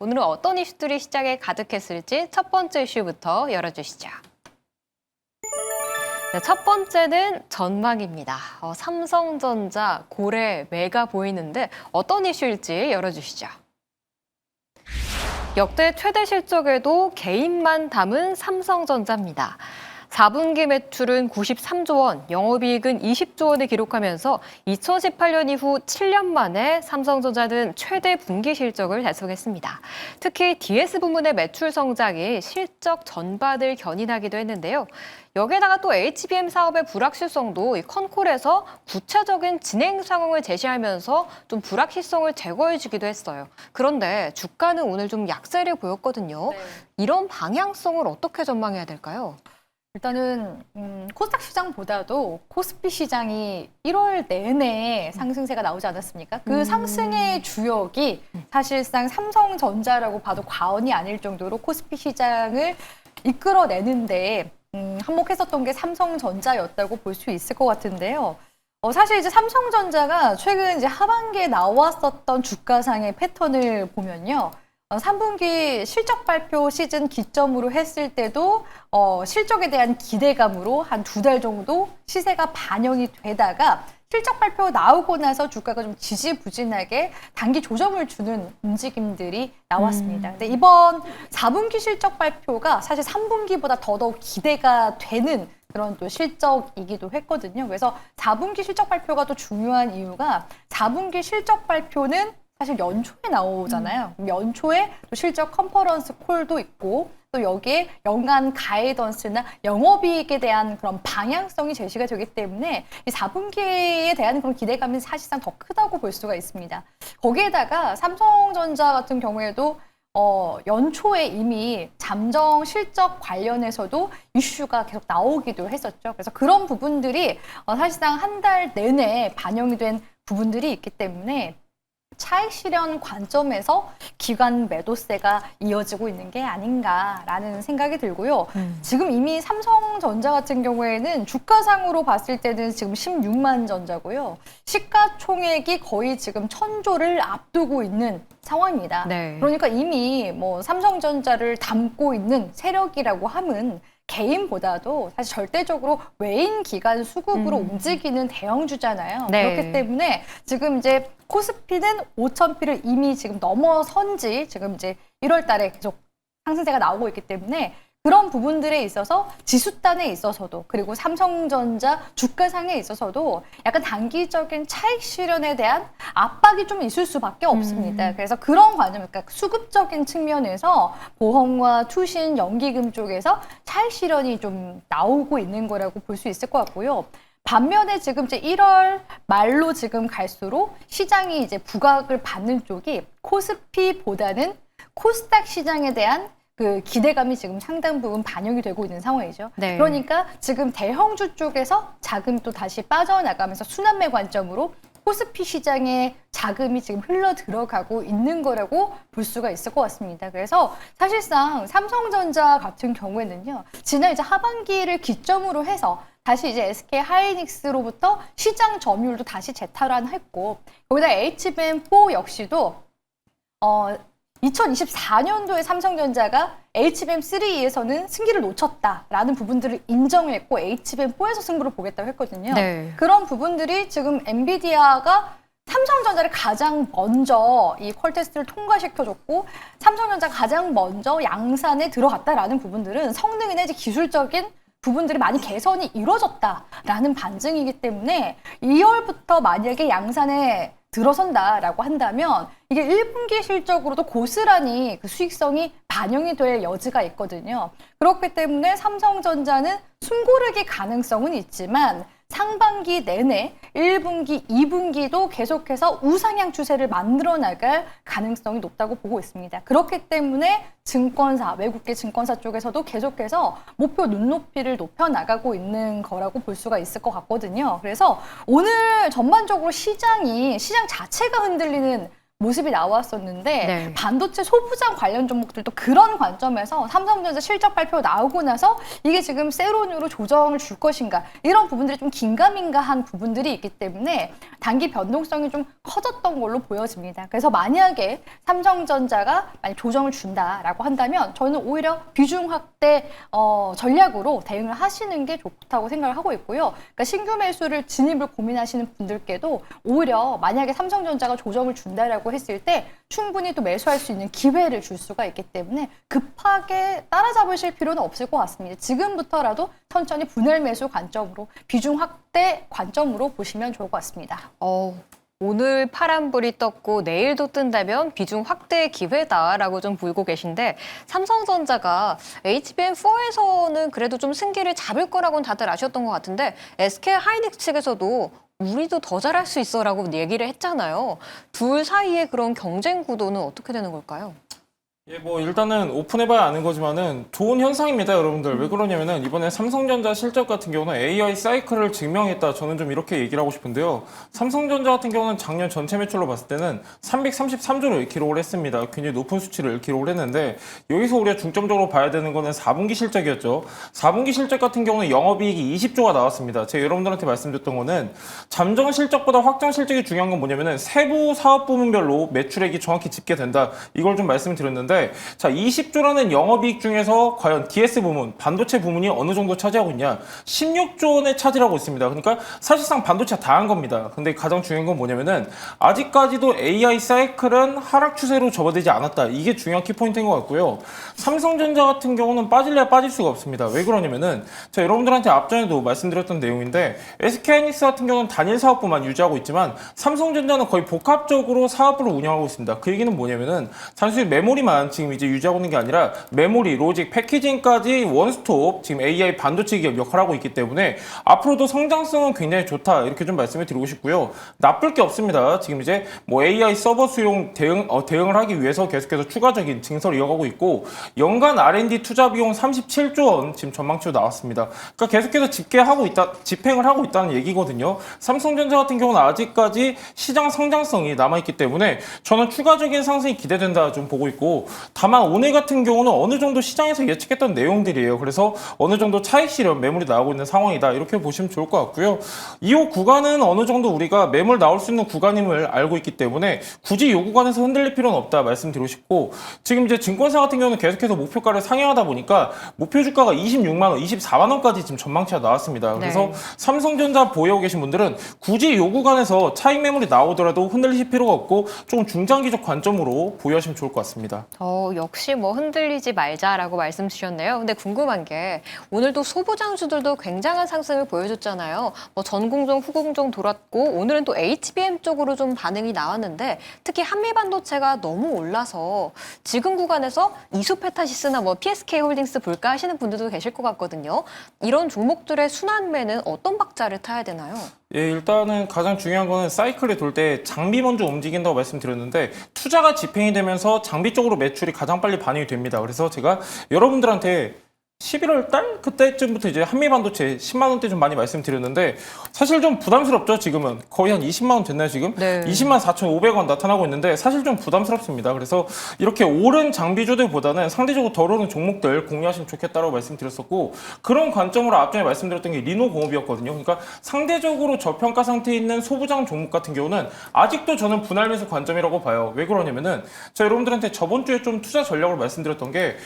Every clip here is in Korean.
오늘은 어떤 이슈들이 시장에 가득했을지 첫 번째 이슈부터 열어주시죠. 네, 첫 번째는 전망입니다. 삼성전자, 고래, 매가 보이는데 어떤 이슈일지 열어주시죠. 역대 최대 실적에도 개인만 담은 삼성전자입니다. 4분기 매출은 93조 원, 영업이익은 20조 원을 기록하면서 2018년 이후 7년 만에 삼성전자는 최대 분기 실적을 달성했습니다. 특히 DS 부문의 매출 성장이 실적 전반을 견인하기도 했는데요. 여기에다가 또 HBM 사업의 불확실성도 이 컨콜에서 구체적인 진행 상황을 제시하면서 좀 불확실성을 제거해주기도 했어요. 그런데 주가는 오늘 좀 약세를 보였거든요. 네. 이런 방향성을 어떻게 전망해야 될까요? 일단은 코스닥 시장보다도 코스피 시장이 1월 내내 상승세가 나오지 않았습니까? 그 상승의 주역이 사실상 삼성전자라고 봐도 과언이 아닐 정도로 코스피 시장을 이끌어내는데 한몫했었던 게 삼성전자였다고 볼 수 있을 것 같은데요. 사실 이제 삼성전자가 최근 이제 하반기에 나왔었던 주가상의 패턴을 보면요. 3분기 실적 발표 시즌 기점으로 했을 때도 실적에 대한 기대감으로 한 2달 정도 시세가 반영이 되다가 실적 발표 나오고 나서 주가가 좀 지지부진하게 단기 조정을 주는 움직임들이 나왔습니다. 근데 이번 4분기 실적 발표가 사실 3분기보다 더더욱 기대가 되는 그런 또 실적이기도 했거든요. 그래서 4분기 실적 발표가 또 중요한 이유가 4분기 실적 발표는 사실 연초에 나오잖아요. 연초에 또 실적 컨퍼런스 콜도 있고 또 여기에 연간 가이던스나 영업이익에 대한 그런 방향성이 제시가 되기 때문에 이 4분기에 대한 그런 기대감이 사실상 더 크다고 볼 수가 있습니다. 거기에다가 삼성전자 같은 경우에도 연초에 이미 잠정 실적 관련해서도 이슈가 계속 나오기도 했었죠. 그래서 그런 부분들이 사실상 한 달 내내 반영이 된 부분들이 있기 때문에 차익 실현 관점에서 기관 매도세가 이어지고 있는 게 아닌가라는 생각이 들고요. 지금 이미 삼성전자 같은 경우에는 주가상으로 봤을 때는 지금 16만 전자고요. 시가총액이 거의 지금 1000조를 앞두고 있는 상황입니다. 네. 그러니까 이미 뭐 삼성전자를 담고 있는 세력이라고 함은 개인보다도 사실 절대적으로 외인 기관 수급으로 움직이는 대형주잖아요. 네. 그렇기 때문에 지금 이제 코스피는 5,000피를 이미 지금 넘어선 지 지금 이제 1월 달에 계속 상승세가 나오고 있기 때문에 그런 부분들에 있어서 지수단에 있어서도 그리고 삼성전자 주가상에 있어서도 약간 단기적인 차익 실현에 대한 압박이 좀 있을 수밖에 없습니다. 그래서 그런 관점, 그러니까 수급적인 측면에서 보험과 투신, 연기금 쪽에서 차익 실현이 좀 나오고 있는 거라고 볼 수 있을 것 같고요. 반면에 지금 이제 1월 말로 지금 갈수록 시장이 이제 부각을 받는 쪽이 코스피보다는 코스닥 시장에 대한 그 기대감이 지금 상당 부분 반영이 되고 있는 상황이죠. 네. 그러니까 지금 대형주 쪽에서 자금이 또 다시 빠져나가면서 순환매 관점으로 코스피 시장에 자금이 지금 흘러 들어가고 있는 거라고 볼 수가 있을 것 같습니다. 그래서 사실상 삼성전자 같은 경우에는요, 지난 이제 하반기를 기점으로 해서 다시 이제 SK 하이닉스로부터 시장 점유율도 다시 재탈환했고, 거기다 HBM4 역시도 2024년도에 삼성전자가 HBM3에서는 승기를 놓쳤다라는 부분들을 인정했고 HBM4에서 승부를 보겠다고 했거든요. 네. 그런 부분들이 지금 엔비디아가 삼성전자를 가장 먼저 이 퀄테스트를 통과시켜줬고 삼성전자가 가장 먼저 양산에 들어갔다라는 부분들은 성능이나 이제 기술적인 부분들이 많이 개선이 이루어졌다라는 반증이기 때문에 2월부터 만약에 양산에 들어선다라고 한다면 이게 1분기 실적으로도 고스란히 그 수익성이 반영이 될 여지가 있거든요. 그렇기 때문에 삼성전자는 숨고르기 가능성은 있지만 상반기 내내 1분기, 2분기도 계속해서 우상향 추세를 만들어 나갈 가능성이 높다고 보고 있습니다. 그렇기 때문에 증권사, 외국계 증권사 쪽에서도 계속해서 목표 눈높이를 높여 나가고 있는 거라고 볼 수가 있을 것 같거든요. 그래서 오늘 전반적으로 시장 자체가 흔들리는 모습이 나왔었는데 네. 반도체 소부장 관련 종목들도 그런 관점에서 삼성전자 실적 발표 나오고 나서 이게 지금 세론으로 조정을 줄 것인가 이런 부분들이 좀 긴가민가한 부분들이 있기 때문에 단기 변동성이 좀 커졌던 걸로 보여집니다. 그래서 만약에 삼성전자가 만약 조정을 준다라고 한다면 저는 오히려 비중 확대 전략으로 대응을 하시는 게 좋다고 생각을 하고 있고요. 그러니까 신규 매수를 진입을 고민하시는 분들께도 오히려 만약에 삼성전자가 조정을 준다라고 했을 때 충분히 또 매수할 수 있는 기회를 줄 수가 있기 때문에 급하게 따라잡으실 필요는 없을 것 같습니다. 지금부터라도 천천히 분할 매수 관점으로 비중 확대 관점으로 보시면 좋을 것 같습니다. 오늘 파란불이 떴고 내일도 뜬다면 비중 확대의 기회다라고 좀 보이고 계신데 삼성전자가 HBM4에서는 그래도 좀 승기를 잡을 거라고는 다들 아셨던 것 같은데 SK 하이닉스 측에서도 우리도 더 잘할 수 있어라고 얘기를 했잖아요. 둘 사이의 그런 경쟁 구도는 어떻게 되는 걸까요? 예, 뭐 일단은 오픈해봐야 아는 거지만은 좋은 현상입니다, 여러분들. 왜 그러냐면은 이번에 삼성전자 실적 같은 경우는 AI 사이클을 증명했다. 저는 좀 이렇게 얘기를 하고 싶은데요. 삼성전자 같은 경우는 작년 전체 매출로 봤을 때는 333조를 기록을 했습니다. 굉장히 높은 수치를 기록을 했는데 여기서 우리가 중점적으로 봐야 되는 거는 4분기 실적이었죠. 4분기 실적 같은 경우는 영업이익이 20조가 나왔습니다. 제가 여러분들한테 말씀드렸던 거는 잠정 실적보다 확정 실적이 중요한 건 뭐냐면은 세부 사업 부문별로 매출액이 정확히 집계된다. 이걸 좀 말씀드렸는데 자, 20조라는 영업이익 중에서 과연 DS 부문, 반도체 부문이 어느 정도 차지하고 있냐? 16조 원에 차지하고 있습니다. 그러니까 사실상 반도체가 다 한 겁니다. 근데 가장 중요한 건 뭐냐면은 아직까지도 AI 사이클은 하락 추세로 접어들지 않았다. 이게 중요한 키포인트인 것 같고요. 삼성전자 같은 경우는 빠질래야 빠질 수가 없습니다. 왜 그러냐면은 자, 여러분들한테 앞전에도 말씀드렸던 내용인데 SK하이닉스 같은 경우는 단일 사업부만 유지하고 있지만 삼성전자는 거의 복합적으로 사업부를 운영하고 있습니다. 그 얘기는 뭐냐면은 단순히 메모리만 지금 이제 유지하고 있는 게 아니라 메모리, 로직, 패키징까지 원스톱 지금 AI 반도체 기업 역할을 하고 있기 때문에 앞으로도 성장성은 굉장히 좋다 이렇게 좀 말씀을 드리고 싶고요. 나쁠 게 없습니다. 지금 이제 뭐 AI 서버 수용 대응을 하기 위해서 계속해서 추가적인 증설을 이어가고 있고 연간 R&D 투자 비용 37조 원 지금 전망치로 나왔습니다. 그러니까 계속해서 집행을 하고 있다는 얘기거든요. 삼성전자 같은 경우는 아직까지 시장 성장성이 남아있기 때문에 저는 추가적인 상승이 기대된다 좀 보고 있고 다만 오늘 같은 경우는 어느 정도 시장에서 예측했던 내용들이에요. 그래서 어느 정도 차익 실현 매물이 나오고 있는 상황이다. 이렇게 보시면 좋을 것 같고요. 이 구간은 어느 정도 우리가 매물 나올 수 있는 구간임을 알고 있기 때문에 굳이 이 구간에서 흔들릴 필요는 없다 말씀드리고 싶고 지금 이제 증권사 같은 경우는 계속해서 목표가를 상향하다 보니까 목표 주가가 26만 원, 24만 원까지 지금 전망치가 나왔습니다. 그래서 네. 삼성전자 보유하고 계신 분들은 굳이 이 구간에서 차익 매물이 나오더라도 흔들리실 필요가 없고 조금 중장기적 관점으로 보유하시면 좋을 것 같습니다. 역시 뭐 흔들리지 말자라고 말씀 주셨네요. 근데 궁금한 게 오늘도 소부장주들도 굉장한 상승을 보여줬잖아요. 뭐 전공정, 후공정 돌았고 오늘은 또 HBM 쪽으로 좀 반응이 나왔는데 특히 한미반도체가 너무 올라서 지금 구간에서 이수페타시스나 뭐 PSK홀딩스 볼까 하시는 분들도 계실 것 같거든요. 이런 종목들의 순환매는 어떤 박자를 타야 되나요? 예, 일단은 가장 중요한 거는 사이클에 돌 때 장비 먼저 움직인다고 말씀드렸는데 투자가 집행이 되면서 장비 쪽으로 매출이 가장 빨리 반영이 됩니다. 그래서 제가 여러분들한테 11월 달 그때쯤부터 이제 한미반도체 10만 원대 좀 많이 말씀드렸는데 사실 좀 부담스럽죠. 지금은 거의 한 20만 원 됐나요 지금? 네. 20만 4,500원 나타나고 있는데 사실 좀 부담스럽습니다. 그래서 이렇게 오른 장비주들보다는 상대적으로 덜 오른 종목들 공유하시면 좋겠다라고 말씀드렸었고 그런 관점으로 앞전에 말씀드렸던 게 리노공업이었거든요. 그러니까 상대적으로 저평가 상태에 있는 소부장 종목 같은 경우는 아직도 저는 분할 매수 관점이라고 봐요. 왜 그러냐면은 제가 여러분들한테 저번 주에 좀 투자 전략을 말씀드렸던 게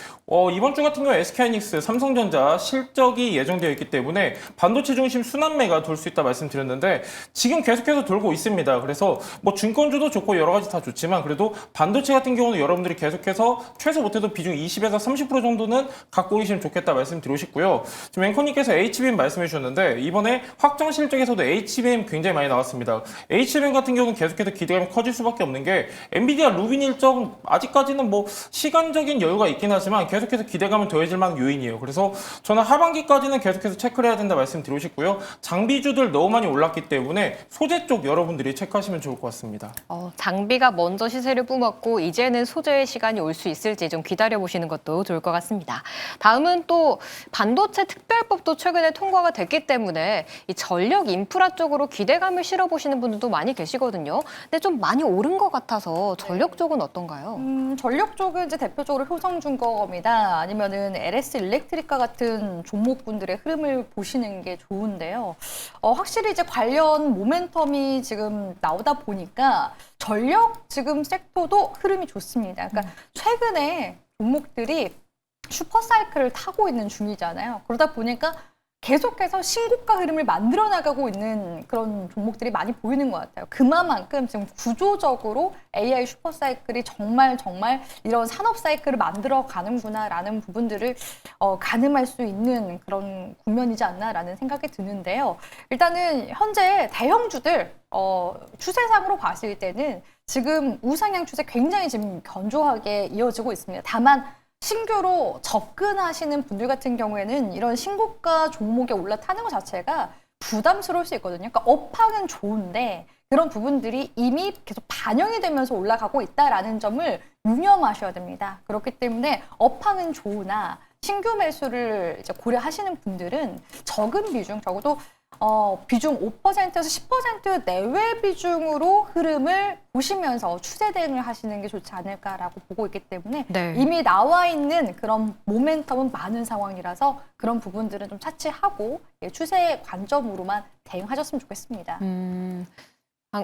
이번 주 같은 경우에 SK하이닉스 삼성전자 실적이 예정되어 있기 때문에 반도체 중심 순환매가 돌 수 있다 말씀드렸는데 지금 계속해서 돌고 있습니다. 그래서 뭐 증권주도 좋고 여러 가지 다 좋지만 그래도 반도체 같은 경우는 여러분들이 계속해서 최소 못해도 비중 20에서 30% 정도는 갖고 계시면 좋겠다 말씀드리고 싶고요. 지금 앵커님께서 HBM 말씀해 주셨는데 이번에 확정 실적에서도 HBM 굉장히 많이 나왔습니다. HBM 같은 경우는 계속해서 기대감이 커질 수밖에 없는 게 엔비디아 루빈 일정 아직까지는 뭐 시간적인 여유가 있긴 하지만 계속해서 기대감은 더해질 만한 요인이에요. 부분이에요. 그래서 저는 하반기까지는 계속해서 체크를 해야 된다 말씀드리고 싶고요. 장비주들 너무 많이 올랐기 때문에 소재 쪽 여러분들이 체크하시면 좋을 것 같습니다. 장비가 먼저 시세를 뿜었고 이제는 소재의 시간이 올 수 있을지 좀 기다려보시는 것도 좋을 것 같습니다. 다음은 또 반도체 특별법도 최근에 통과가 됐기 때문에 이 전력 인프라 쪽으로 기대감을 실어보시는 분들도 많이 계시거든요. 근데 좀 많이 오른 것 같아서 전력 쪽은 어떤가요? 전력 쪽은 이제 대표적으로 효성중공업이나 아니면은 LS 일렉트리카 같은 종목군들의 흐름을 보시는 게 좋은데요. 확실히 이제 관련 모멘텀이 지금 나오다 보니까 전력 지금 섹터도 흐름이 좋습니다. 그러니까 최근에 종목들이 슈퍼사이클을 타고 있는 중이잖아요. 그러다 보니까 계속해서 신고가 흐름을 만들어 나가고 있는 그런 종목들이 많이 보이는 것 같아요. 그만큼 지금 구조적으로 AI 슈퍼사이클이 정말 이런 산업 사이클을 만들어 가는구나라는 부분들을 가늠할 수 있는 그런 국면이지 않나라는 생각이 드는데요. 일단은 현재 대형주들 추세상으로 봤을 때는 지금 우상향 추세 굉장히 지금 견조하게 이어지고 있습니다. 다만 신규로 접근하시는 분들 같은 경우에는 이런 신고가 종목에 올라타는 것 자체가 부담스러울 수 있거든요. 그러니까 업황은 좋은데 그런 부분들이 이미 계속 반영이 되면서 올라가고 있다라는 점을 유념하셔야 됩니다. 그렇기 때문에 업황은 좋으나 신규 매수를 이제 고려하시는 분들은 적은 비중, 적어도 비중 5%에서 10% 내외 비중으로 흐름을 보시면서 추세 대응을 하시는 게 좋지 않을까라고 보고 있기 때문에 네. 이미 나와 있는 그런 모멘텀은 많은 상황이라서 그런 부분들은 좀 차치하고 추세 관점으로만 대응하셨으면 좋겠습니다.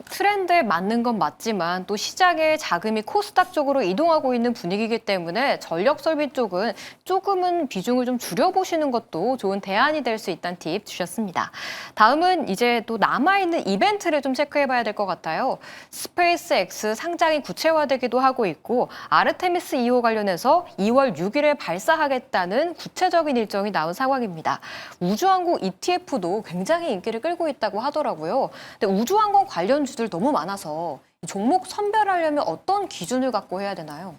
트렌드에 맞는 건 맞지만 또 시장의 자금이 코스닥 쪽으로 이동하고 있는 분위기이기 때문에 전력 설비 쪽은 조금은 비중을 좀 줄여보시는 것도 좋은 대안이 될 수 있다는 팁 주셨습니다. 다음은 이제 또 남아있는 이벤트를 좀 체크해봐야 될 것 같아요. 스페이스X 상장이 구체화되기도 하고 있고 아르테미스 2호 관련해서 2월 6일에 발사하겠다는 구체적인 일정이 나온 상황입니다. 우주항공 ETF도 굉장히 인기를 끌고 있다고 하더라고요. 근데 우주항공 관련 주들 너무 많아서 종목 선별하려면 어떤 기준을 갖고 해야 되나요?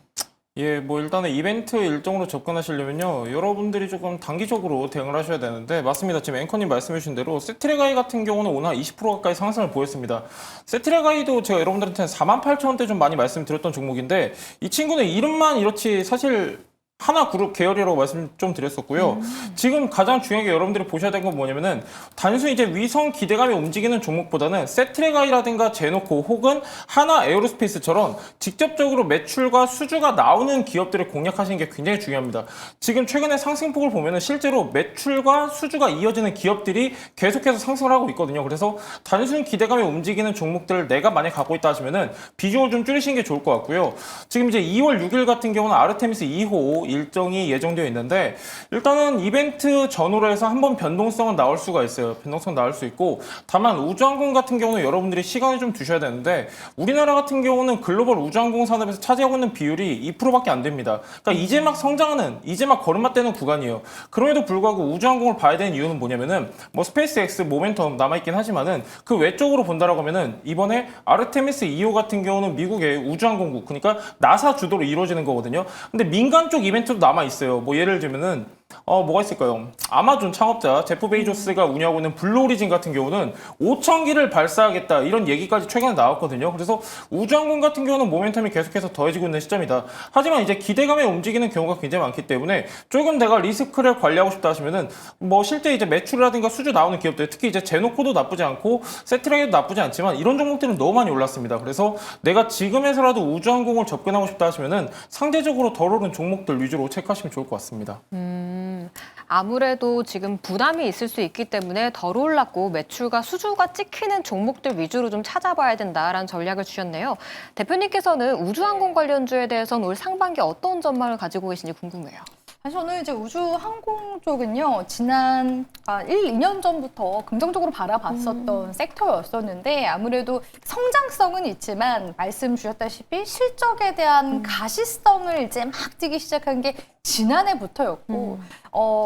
예, 뭐 일단은 이벤트 일정으로 접근하시려면요, 여러분들이 조금 단기적으로 대응을 하셔야 되는데, 맞습니다. 지금 앵커님 말씀해 주신 대로 세트레가이 같은 경우는 오늘 한 20% 가까이 상승을 보였습니다. 세트레가이도 제가 여러분들한테 48,000원대 좀 많이 말씀드렸던 종목인데, 이 친구는 이름만 이렇지 사실 하나 그룹 계열이라고 말씀 좀 드렸었고요. 지금 가장 중요한 게 여러분들이 보셔야 되는 건 뭐냐면은 단순히 이제 위성 기대감이 움직이는 종목보다는 세트레가이라든가 제노코 혹은 하나 에어로스페이스처럼 직접적으로 매출과 수주가 나오는 기업들을 공략하시는 게 굉장히 중요합니다. 지금 최근에 상승폭을 보면은 실제로 매출과 수주가 이어지는 기업들이 계속해서 상승을 하고 있거든요. 그래서 단순히 기대감이 움직이는 종목들을 내가 만약 갖고 있다 하시면은 비중을 좀 줄이시는 게 좋을 것 같고요. 지금 이제 2월 6일 같은 경우는 아르테미스 2호 일정이 예정되어 있는데, 일단은 이벤트 전후로 해서 한번 변동성은 나올 수가 있어요. 변동성 나올 수 있고, 다만 우주항공 같은 경우는 여러분들이 시간을 좀 두셔야 되는데, 우리나라 같은 경우는 글로벌 우주항공 산업에서 차지하고 있는 비율이 2%밖에 안 됩니다. 그러니까 이제 막 성장하는, 이제 막 걸음마 떼는 구간이에요. 그럼에도 불구하고 우주항공을 봐야 되는 이유는 뭐냐면은, 뭐 스페이스X 모멘텀 남아있긴 하지만은 그 외적으로 본다라고 하면은 이번에 아르테미스 2호 같은 경우는 미국의 우주항공국, 그러니까 나사 주도로 이루어지는 거거든요. 근데 민간 쪽 이벤트도 남아 있어요. 뭐 예를 들면은 뭐가 있을까요? 아마존 창업자 제프 베이조스가 운영하고 있는 블루 오리진 같은 경우는 5,000기를 발사하겠다, 이런 얘기까지 최근에 나왔거든요. 그래서 우주항공 같은 경우는 모멘텀이 계속해서 더해지고 있는 시점이다. 하지만 이제 기대감에 움직이는 경우가 굉장히 많기 때문에 조금 내가 리스크를 관리하고 싶다 하시면은 뭐 실제 이제 매출이라든가 수주 나오는 기업들, 특히 이제 제노코도 나쁘지 않고 세트레게도 나쁘지 않지만 이런 종목들은 너무 많이 올랐습니다. 그래서 내가 지금에서라도 우주항공을 접근하고 싶다 하시면은 상대적으로 덜 오른 종목들 위주로 체크하시면 좋을 것 같습니다. 아무래도 지금 부담이 있을 수 있기 때문에 덜 올랐고 매출과 수주가 찍히는 종목들 위주로 좀 찾아봐야 된다라는 전략을 주셨네요. 대표님께서는 우주항공 관련주에 대해서는 올 상반기 어떤 전망을 가지고 계신지 궁금해요. 저는 이제 우주항공 쪽은요, 지난 1, 2년 전부터 긍정적으로 바라봤었던 섹터였었는데, 아무래도 성장성은 있지만 말씀 주셨다시피 실적에 대한 가시성을 이제 막 뛰기 시작한 게 지난해부터였고,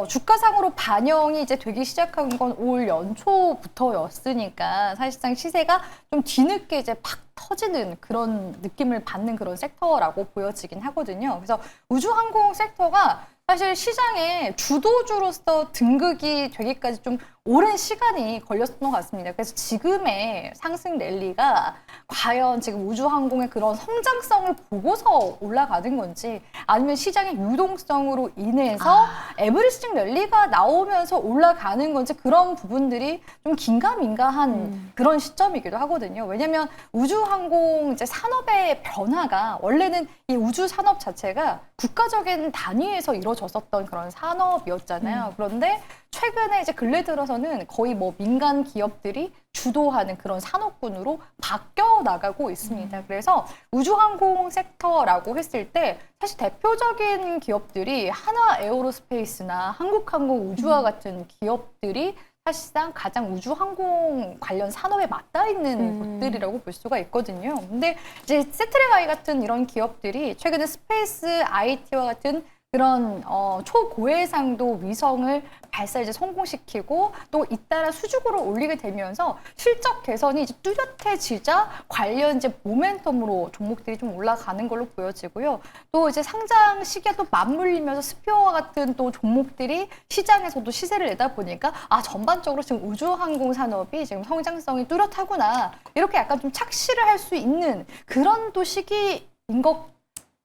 주가상으로 반영이 이제 되기 시작한 건 올 연초부터였으니까 사실상 시세가 좀 뒤늦게 이제 팍 터지는 그런 느낌을 받는 그런 섹터라고 보여지긴 하거든요. 그래서 우주항공 섹터가 사실 시장의 주도주로서 등극이 되기까지 좀 오랜 시간이 걸렸던 것 같습니다. 그래서 지금의 상승 랠리가 과연 지금 우주항공의 그런 성장성을 보고서 올라가는 건지 아니면 시장의 유동성으로 인해서 에브리스팅 랠리가 나오면서 올라가는 건지 그런 부분들이 좀 긴가민가한 그런 시점이기도 하거든요. 왜냐하면 우주항공 이제 산업의 변화가 원래는 이 우주 산업 자체가 국가적인 단위에서 이루어졌었던 그런 산업이었잖아요. 그런데 최근에 이제 근래 들어서는 거의 뭐 민간 기업들이 주도하는 그런 산업군으로 바뀌어 나가고 있습니다. 그래서 우주항공 섹터라고 했을 때 사실 대표적인 기업들이 하나 에어로스페이스나 한국항공 우주와 같은 기업들이 사실상 가장 우주항공 관련 산업에 맞닿아 있는 곳들이라고 볼 수가 있거든요. 근데 이제 세트랙아이 같은 이런 기업들이 최근에 스페이스 IT와 같은 그런 초고해상도 위성을 발사 이제 성공시키고 또 잇따라 수주고를 올리게 되면서 실적 개선이 이제 뚜렷해지자 관련 이제 모멘텀으로 종목들이 좀 올라가는 걸로 보여지고요. 또 이제 상장 시기가 또 맞물리면서 스피어와 같은 또 종목들이 시장에서도 시세를 내다 보니까 전반적으로 지금 우주항공 산업이 지금 성장성이 뚜렷하구나 이렇게 약간 좀 착시를 할 수 있는 그런 또 시기인 것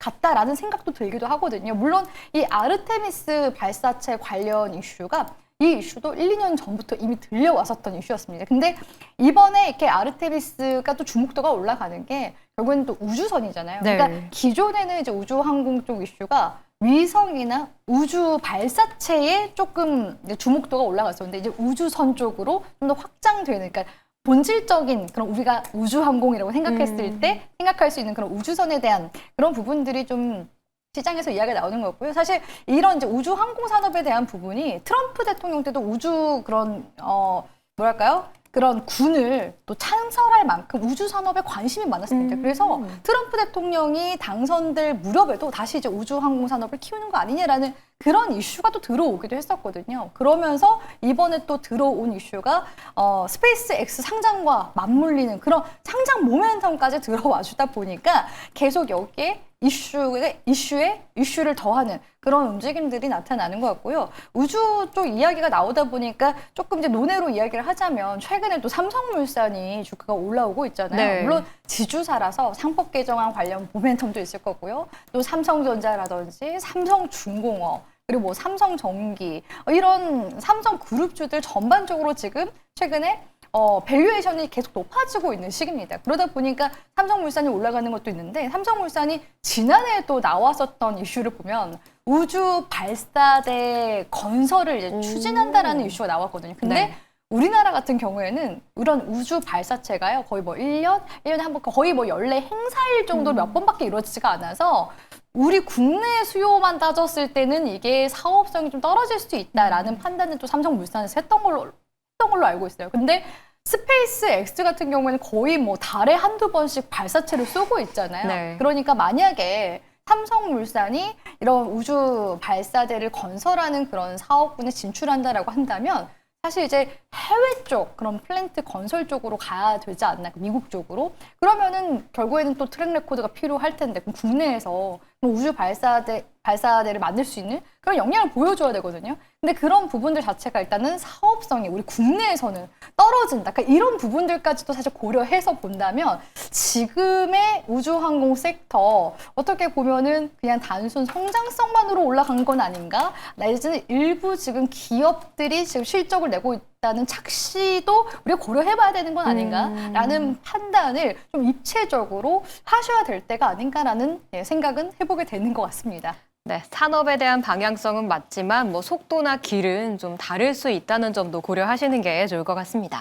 같다라는 생각도 들기도 하거든요. 물론 이 아르테미스 발사체 관련 이슈가 이 이슈도 1, 2년 전부터 이미 들려왔었던 이슈였습니다. 근데 이번에 이렇게 아르테미스가 또 주목도가 올라가는 게 결국에는 또 우주선이잖아요. 네. 그러니까 기존에는 이제 우주항공 쪽 이슈가 위성이나 우주 발사체에 조금 이제 주목도가 올라갔었는데 이제 우주선 쪽으로 좀 더 확장되는, 그러니까 본질적인 그런 우리가 우주항공이라고 생각했을 때 생각할 수 있는 그런 우주선에 대한 그런 부분들이 좀 시장에서 이야기가 나오는 거고요. 사실 이런 이제 우주항공 산업에 대한 부분이 트럼프 대통령 때도 우주 그런 뭐랄까요? 그런 군을 또 창설할 만큼 우주 산업에 관심이 많았습니다. 그래서 트럼프 대통령이 당선될 무렵에도 다시 이제 우주항공 산업을 키우는 거 아니냐라는 그런 이슈가 또 들어오기도 했었거든요. 그러면서 이번에 또 들어온 이슈가 스페이스 X 상장과 맞물리는 그런 상장 모멘텀까지 들어와 주다 보니까 계속 여기에 이슈를 더하는 그런 움직임들이 나타나는 것 같고요. 우주 쪽 이야기가 나오다 보니까 조금 이제 논외로 이야기를 하자면 최근에 또 삼성물산이 주가가 올라오고 있잖아요. 네. 물론 지주사라서 상법 개정안 관련 모멘텀도 있을 거고요. 또 삼성전자라든지 삼성중공업 그리고 뭐 삼성전기 이런 삼성그룹주들 전반적으로 지금 최근에 밸류에이션이 계속 높아지고 있는 시기입니다. 그러다 보니까 삼성물산이 올라가는 것도 있는데 삼성물산이 지난해에 또 나왔었던 이슈를 보면 우주 발사대 건설을 이제 추진한다라는 이슈가 나왔거든요. 근데 네. 우리나라 같은 경우에는 이런 우주 발사체가요, 거의 뭐 1년에 한 번, 거의 뭐 연례 행사일 정도로 몇 번밖에 이루어지지가 않아서 우리 국내 수요만 따졌을 때는 이게 사업성이 좀 떨어질 수 있다라는 판단은 또 삼성물산에서 했던 걸로 알고 있어요. 근데 스페이스 X 같은 경우에는 거의 뭐 달에 한두 번씩 발사체를 쏘고 있잖아요. 네. 그러니까 만약에 삼성물산이 이런 우주 발사대를 건설하는 그런 사업군에 진출한다라고 한다면 사실 이제 해외 쪽 그런 플랜트 건설 쪽으로 가야 되지 않나, 미국 쪽으로. 그러면은 결국에는 또 트랙 레코드가 필요할 텐데 그럼 국내에서 우주 발사대를 만들 수 있는 그런 역량을 보여줘야 되거든요. 근데 그런 부분들 자체가 일단은 사업성이 우리 국내에서는 떨어진다. 그러니까 이런 부분들까지도 사실 고려해서 본다면 지금의 우주항공 섹터 어떻게 보면은 그냥 단순 성장성만으로 올라간 건 아닌가? 내지는 일부 지금 기업들이 지금 실적을 내고 있다는 착시도 우리가 고려해봐야 되는 건 아닌가라는 판단을 좀 입체적으로 하셔야 될 때가 아닌가라는 생각은 해보게 되는 것 같습니다. 네, 산업에 대한 방향성은 맞지만 뭐 속도나 길은 좀 다를 수 있다는 점도 고려하시는 게 좋을 것 같습니다.